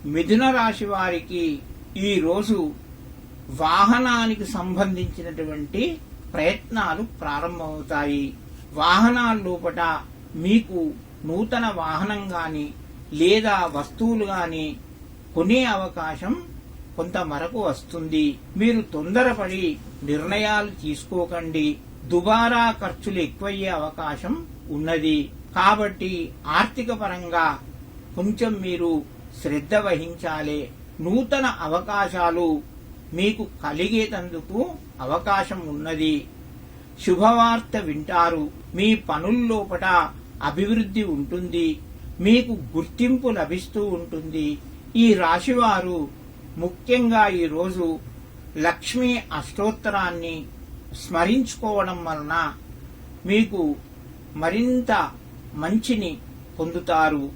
మిథున రాశి వారికి ఈరోజు వాహనానికి సంబంధించినటువంటి ప్రయత్నాలు ప్రారంభమవుతాయి. వాహనాల లోపట మీకు నూతన వాహనం గాని లేదా వస్తువులు గాని కొనే అవకాశం కొంతమరకు వస్తుంది. మీరు తొందరపడి నిర్ణయాలు తీసుకోకండి. దుబారా ఖర్చులు ఎక్కువయ్యే అవకాశం ఉన్నది. కాబట్టి ఆర్థిక పరంగా కొంచెం మీరు శ్రద్ధ వహించాలి. నూతన అవకాశాలు మీకు కలిగేటందుకు అవకాశం ఉన్నది. శుభవార్త వింటారు. మీ పనుల్లోపట అభివృద్ధి ఉంటుంది. మీకు గుర్తింపు లభిస్తూ ఉంటుంది. ఈ రాశివారు ముఖ్యంగా ఈరోజు లక్ష్మీ అష్టోత్తరాన్ని స్మరించుకోవడం వలన మీకు మరింత మంచిని పొందుతారు.